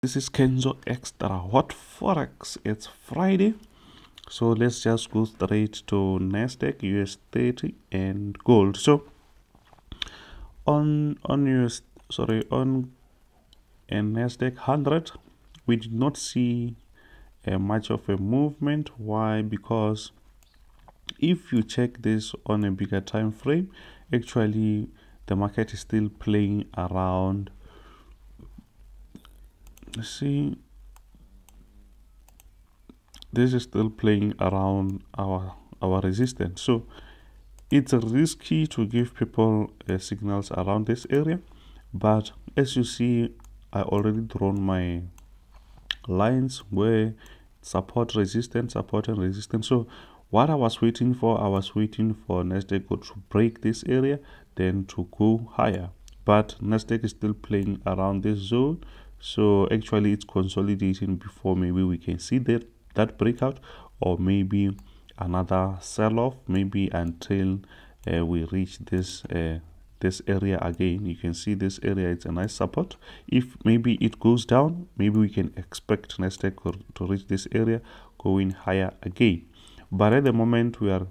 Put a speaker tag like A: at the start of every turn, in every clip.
A: This is Kenzo Extra Hot Forex. It's Friday, so let's just go straight to NASDAQ, US30 and gold. So on NASDAQ 100, we did not see much of a movement. Why? Because if you check this on a bigger time frame, actually the market is still playing around. Let's see, this is still playing around our resistance, so it's risky to give people signals around this area. But as you see, I already drawn my lines where support, resistance, support and resistance. So what I was waiting for, NASDAQ to break this area, then to go higher. But NASDAQ is still playing around this zone, so actually it's consolidating before maybe we can see that breakout, or maybe another sell-off, maybe until we reach this area again. You can see this area, it's a nice support. If maybe it goes down, maybe we can expect NASDAQ to reach this area, going higher again. But at the moment we are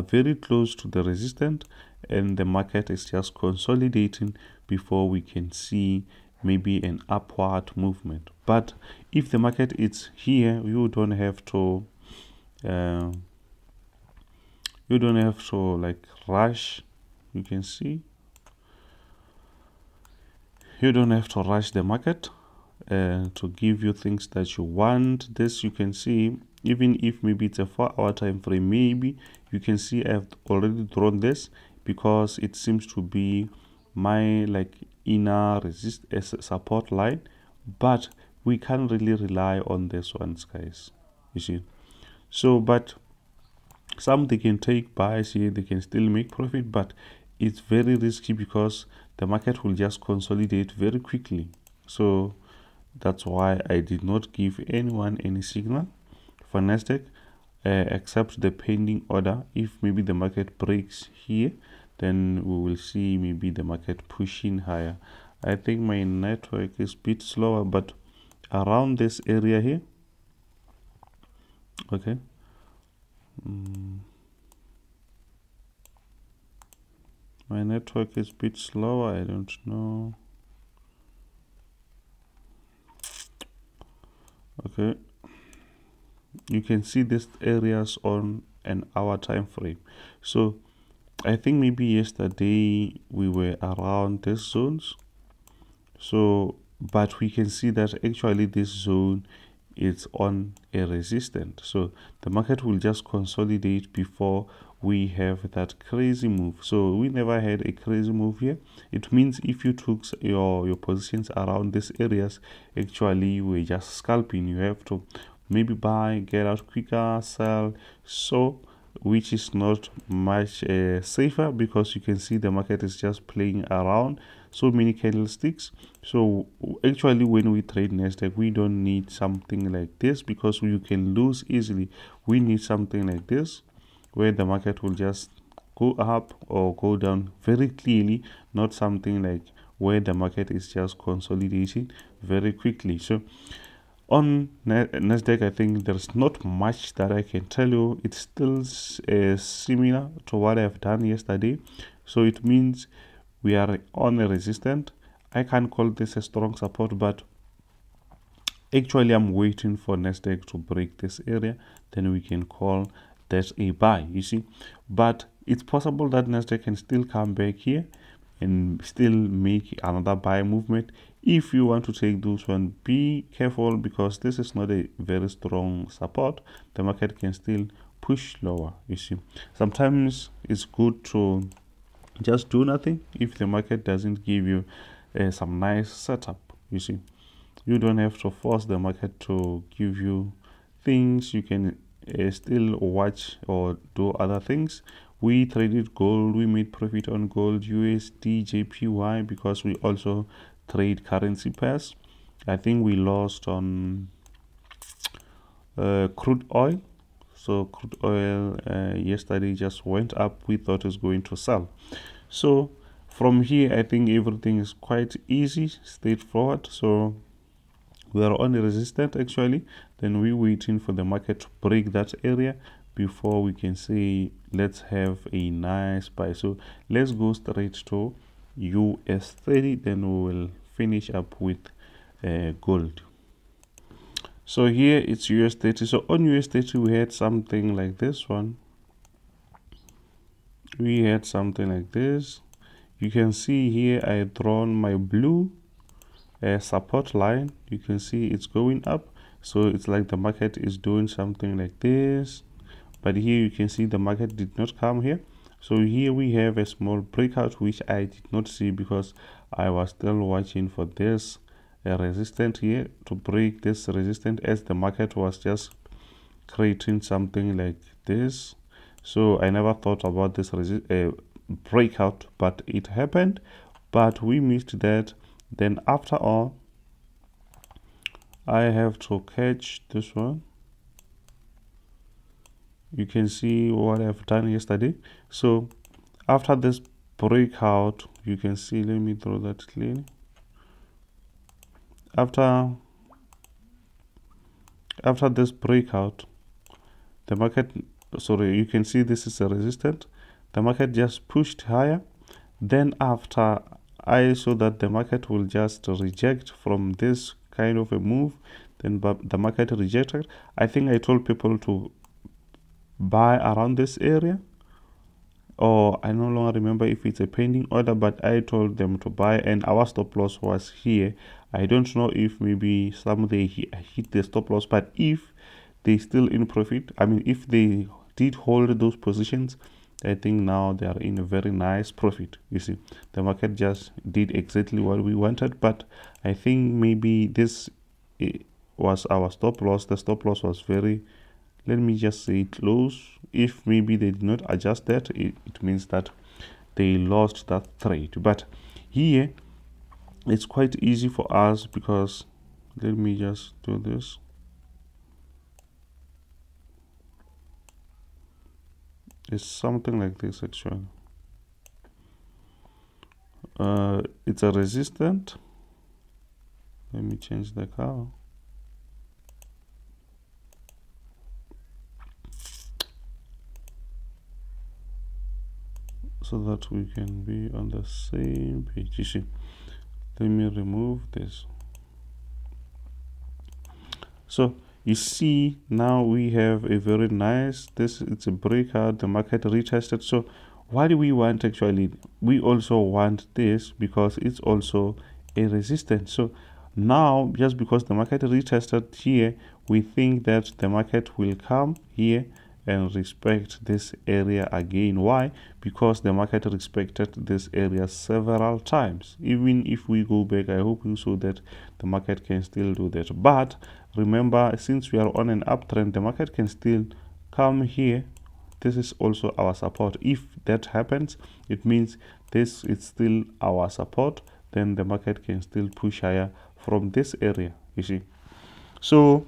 A: very close to the resistance, and the market is just consolidating before we can see maybe an upward movement. But if the market is here, you don't have to like rush. You can see you don't have to rush the market to give you things that you want. This, you can see, even if maybe it's a 4-hour time frame, maybe you can see I've already drawn this, because it seems to be my like inner support line. But we can't really rely on this ones, guys, you see. So but some, they can take buys here, they can still make profit, but it's very risky because the market will just consolidate very quickly. So that's why I did not give anyone any signal for NASDAQ except the pending order. If maybe the market breaks here, then we will see maybe the market pushing higher. I think my network is a bit slower, but around this area here, okay. My network is a bit slower, I don't know. Okay, you can see these areas on an hour time frame. So I think maybe yesterday we were around these zones. So but we can see that actually this zone is on a resistance, so the market will just consolidate before we have that crazy move. So we never had a crazy move here. It means if you took your positions around these areas, actually you were just scalping. You have to maybe buy, get out quicker, sell, so which is not much safer, because you can see the market is just playing around so many candlesticks. So actually when we trade NASDAQ, we don't need something like this, because you can lose easily. We need something like this, where the market will just go up or go down very clearly, not something like where the market is just consolidating very quickly. So on NASDAQ, I think there's not much that I can tell you. It's still similar to what I've done yesterday. So it means we are on a resistance. I can't call this a strong support, but actually I'm waiting for NASDAQ to break this area, then we can call that a buy, you see. But it's possible that NASDAQ can still come back here and still make another buy movement. If you want to take those one, be careful, because this is not a very strong support. The market can still push lower, you see. Sometimes it's good to just do nothing if the market doesn't give you some nice setup, you see. You don't have to force the market to give you things. You can still watch or do other things. We traded gold, we made profit on gold, USD, JPY, because we also trade currency pairs. I think we lost on crude oil. So crude oil yesterday just went up. We thought it was going to sell. So from here I think everything is quite easy, straightforward. So we are on a resistance actually, then we're waiting for the market to break that area before we can say let's have a nice buy. So let's go straight to US30, then we will finish up with gold. So here it's US30. So on US30 we had something like this one. We had something like this. You can see here I drawn my blue support line. You can see it's going up, so it's like the market is doing something like this, but here you can see the market did not come here. So here we have a small breakout which I did not see because I was still watching for this resistance here to break this resistance, as the market was just creating something like this. So I never thought about this breakout, but it happened, but we missed that. Then after all, I have to catch this one. You can see what I've done yesterday. So after this breakout, you can see, let me draw that clearly. After this breakout, the market, sorry, you can see this is a resistance. The market just pushed higher. Then after I saw that the market will just reject from this kind of a move, then the market rejected. I think I told people to buy around this area, or I no longer remember if it's a pending order, but I told them to buy, and our stop loss was here. I don't know if maybe some they hit the stop loss, but if they still in profit, I mean if they did hold those positions, I think now they are in a very nice profit. You see, the market just did exactly what we wanted, but I think maybe this was our stop loss. The stop loss was very, let me just say, close. If maybe they did not adjust that, it means that they lost that trade. But here it's quite easy for us because, let me just do this. It's something like this actually. It's a resistant. Let me change the color. So that we can be on the same page. You see, let me remove this. So you see now we have a very nice, it's a breakout, the market retested. So what do we want actually? We also want this because it's also a resistance. So now just because the market retested here, we think that the market will come here and respect this area again. Why? Because the market respected this area several times. Even if we go back, I hope you saw that the market can still do that. But remember, since we are on an uptrend, the market can still come here. This is also our support. If that happens, it means this is still our support. Then the market can still push higher from this area, you see. So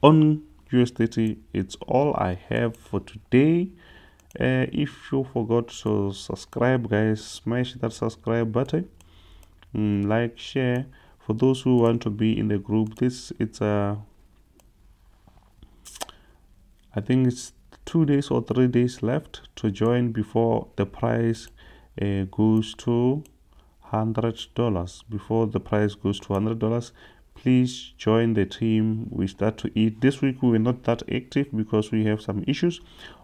A: on US30, it's all I have for today. If you forgot to subscribe, guys, smash that subscribe button, like, share. For those who want to be in the group, it's I think it's 2 days or 3 days left to join before the price goes to $100. Before the price goes to $100, please join the team. We start to eat. This week we were not that active because we have some issues,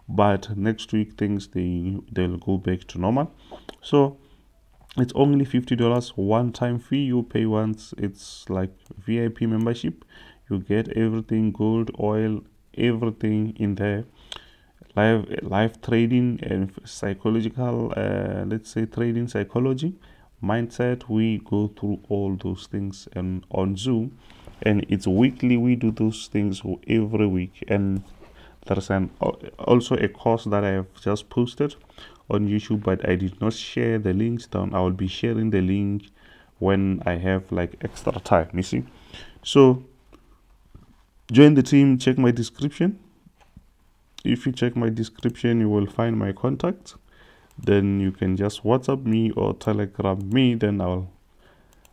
A: but next week things they'll go back to normal. So it's only $50 one-time fee. You pay once. It's like VIP membership. You get everything, gold, oil, everything in there. Live trading and psychological, let's say trading psychology, mindset. We go through all those things and on Zoom, and it's weekly. We do those things every week, and there's also a course that I have just posted on YouTube, but I did not share the links down. I will be sharing the link when I have like extra time, you see. So join the team. Check my description. If you check my description, you will find my contacts. then you can just WhatsApp me or Telegram me, then I'll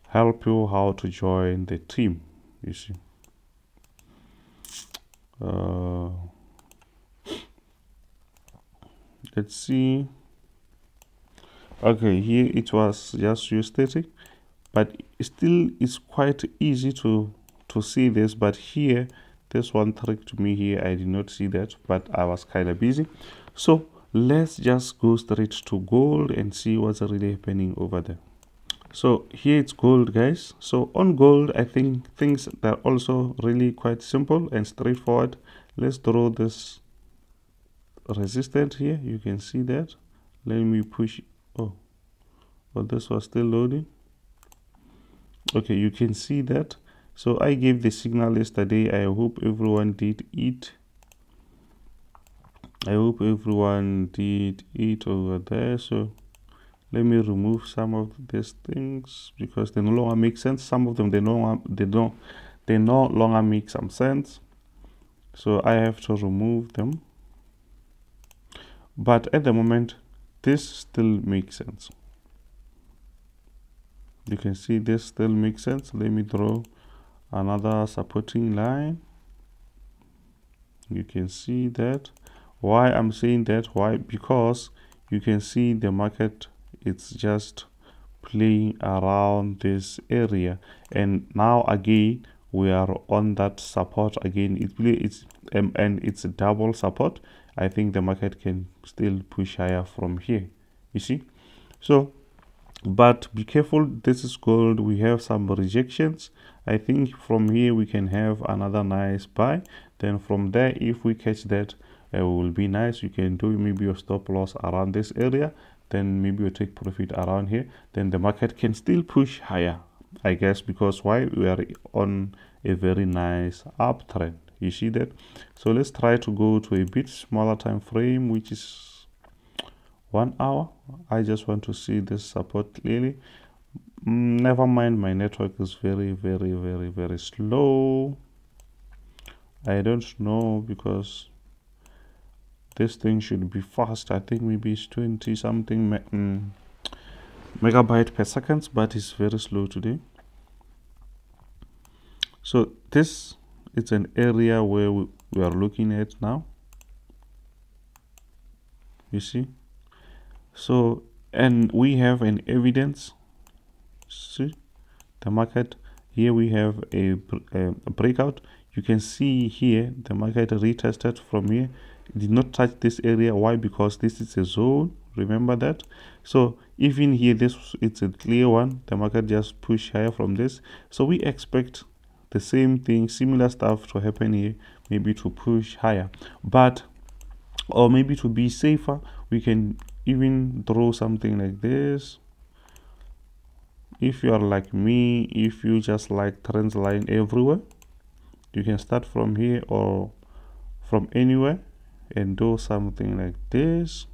A: help you how to join the team. You see, let's see. Okay, here it was just US30, but still it's quite easy to see this. But here, this one tricked me here. I did not see that, but I was kind of busy. So let's just go straight to gold and see what's really happening over there. So here it's gold, guys. So on gold, I think things are also really quite simple and straightforward. Let's draw this resistance here. You can see that. Let me push. Oh, this was still loading. Okay, you can see that. So I gave the signal yesterday. I hope everyone did it. I hope everyone did it over there. So let me remove some of these things because they no longer make sense. Some of them they no longer make some sense. So I have to remove them. But at the moment, this still makes sense. You can see this still makes sense. Let me draw another supporting line. You can see that. Why I'm saying that? Why? Because you can see the market, it's just playing around this area, and now again we are on that support again. And it's a double support. I think the market can still push higher from here, you see. So but be careful, this is gold. We have some rejections. I think from here we can have another nice buy. Then from there, if we catch that, it will be nice. You can do maybe your stop loss around this area, then maybe you take profit around here. Then the market can still push higher, I guess, because why? We are on a very nice uptrend. You see that? So let's try to go to a bit smaller time frame, which is 1 hour. I just want to see this support clearly. Never mind, my network is very slow. I don't know, because this thing should be fast. I think maybe it's 20 something megabyte per second, but it's very slow today. So this is an area where we are looking at now, you see. So, and we have an evidence. See the market here, we have a breakout. You can see here the market retested from here. It did not touch this area. Why? Because this is a zone, remember that. So even here, it's a clear one. The market just push higher from this. So we expect the same thing, similar stuff to happen here, maybe to push higher. But or maybe to be safer, we can even draw something like this. If you are like me, if you just like trend line everywhere, you can start from here or from anywhere and do something like this.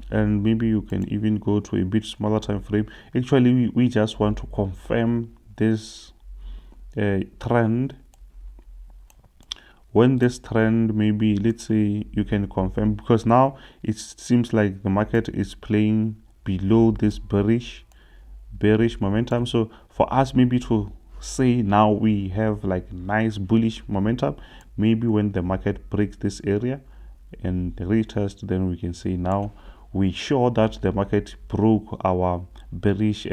A: And maybe you can even go to a bit smaller time frame. Actually, we just want to confirm this trend. When this trend, maybe let's say you can confirm, because now it seems like the market is playing below this bearish momentum. So for us maybe to say now we have like nice bullish momentum, maybe when the market breaks this area and retest, then we can say now we sure that the market broke our bearish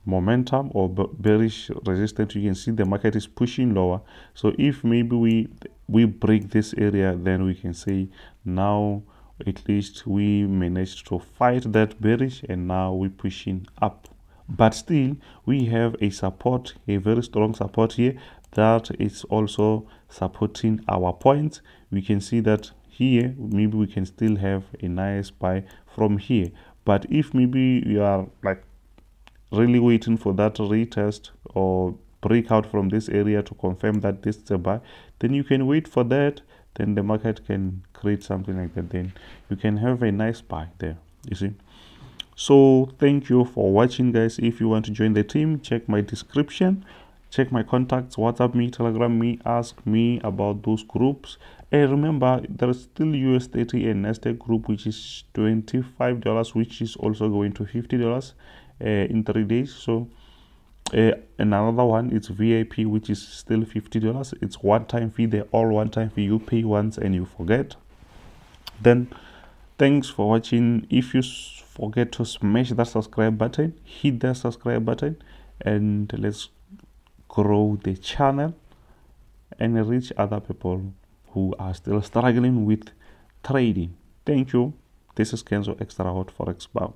A: momentum or bearish resistance. You can see the market is pushing lower. So if maybe we break this area, then we can say now at least we managed to fight that bearish, and now we're pushing up. But still we have a support, a very strong support here, that is also supporting our points. We can see that here maybe we can still have a nice buy from here. But if maybe you are like really waiting for that retest or breakout from this area to confirm that this is a buy, then you can wait for that. Then the market can create something like that, then you can have a nice buy there, you see. So thank you for watching, guys. If you want to join the team, check my description, check my contacts, WhatsApp me, Telegram me, ask me about those groups, Remember, there is still US30 and NASDAQ group, which is $25, which is also going to $50 in 3 days. So another one is VIP, which is still $50. It's one-time fee. They're all one-time fee. You pay once and you forget. Then thanks for watching. If you forget to smash that subscribe button, hit that subscribe button, and let's grow the channel and reach other people who are still struggling with trading. Thank you. This is Kenzo Extra Hot Forex Bow.